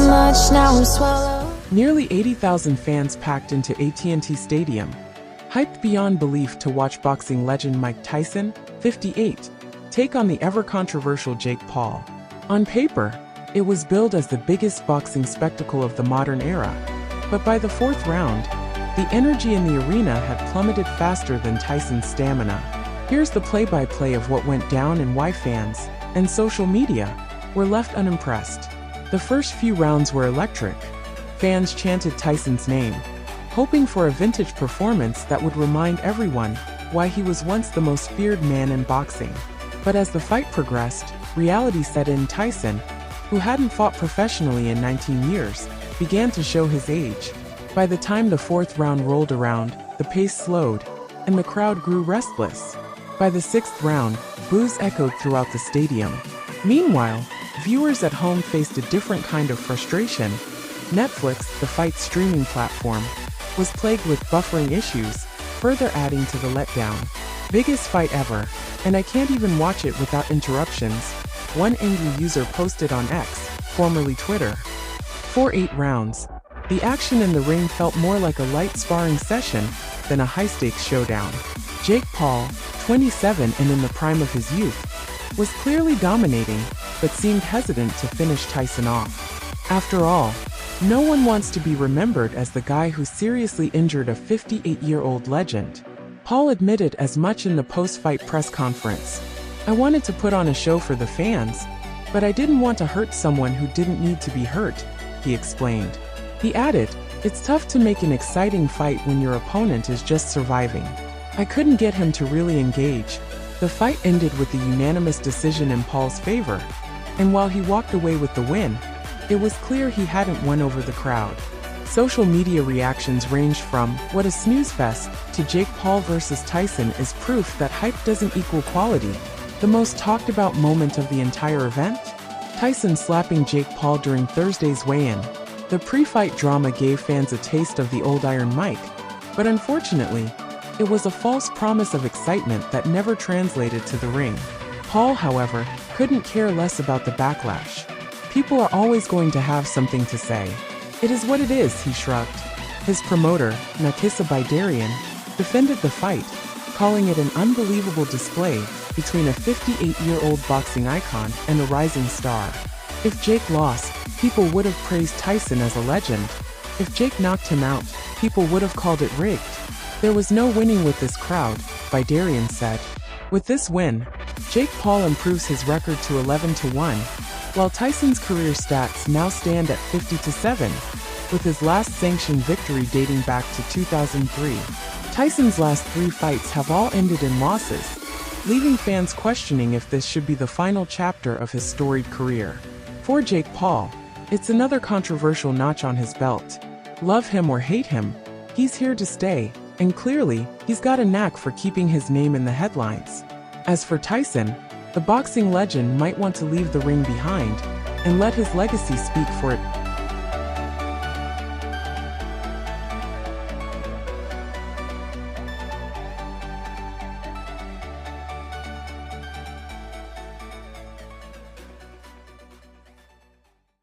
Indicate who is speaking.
Speaker 1: much, now I'm swallowed.
Speaker 2: Nearly 80,000 fans packed into AT&T Stadium, hyped beyond belief to watch boxing legend Mike Tyson, 58, take on the ever-controversial Jake Paul. On paper, it was billed as the biggest boxing spectacle of the modern era, but by the fourth round, the energy in the arena had plummeted faster than Tyson's stamina. Here's the play-by-play of what went down and why fans, and social media, were left unimpressed. The first few rounds were electric. Fans chanted Tyson's name, hoping for a vintage performance that would remind everyone why he was once the most feared man in boxing. But as the fight progressed, reality set in. Tyson, who hadn't fought professionally in 19 years, began to show his age. By the time the fourth round rolled around, the pace slowed, and the crowd grew restless. By the sixth round, boos echoed throughout the stadium. Meanwhile, viewers at home faced a different kind of frustration. Netflix, the fight's streaming platform, was plagued with buffering issues, further adding to the letdown. Biggest fight ever, and I can't even watch it without interruptions, one angry user posted on X, formerly Twitter. For 8 rounds, the action in the ring felt more like a light sparring session than a high-stakes showdown. Jake Paul, 27 and in the prime of his youth, was clearly dominating, but seemed hesitant to finish Tyson off. After all, no one wants to be remembered as the guy who seriously injured a 58-year-old legend. Paul admitted as much in the post-fight press conference. "I wanted to put on a show for the fans, but I didn't want to hurt someone who didn't need to be hurt," he explained. He added, "It's tough to make an exciting fight when your opponent is just surviving. I couldn't get him to really engage." The fight ended with a unanimous decision in Paul's favor, and while he walked away with the win, it was clear he hadn't won over the crowd. Social media reactions ranged from, "What a snooze fest," to "Jake Paul versus Tyson is proof that hype doesn't equal quality." The most talked about moment of the entire event? Tyson slapping Jake Paul during Thursday's weigh-in. The pre-fight drama gave fans a taste of the old Iron Mike, but unfortunately, it was a false promise of excitement that never translated to the ring. Paul, however, couldn't care less about the backlash. "People are always going to have something to say. It is what it is," he shrugged. His promoter, Nakisa Bidarian, defended the fight, calling it an unbelievable display between a 58-year-old boxing icon and a rising star. If Jake lost, people would have praised Tyson as a legend. If Jake knocked him out, people would have called it rigged. "There was no winning with this crowd," Bidarian said. With this win, Jake Paul improves his record to 11-1, while Tyson's career stats now stand at 50-7, with his last sanctioned victory dating back to 2003. Tyson's last 3 fights have all ended in losses, leaving fans questioning if this should be the final chapter of his storied career. For Jake Paul, it's another controversial notch on his belt. Love him or hate him, he's here to stay, and clearly, he's got a knack for keeping his name in the headlines. As for Tyson, the boxing legend might want to leave the ring behind and let his legacy speak for it.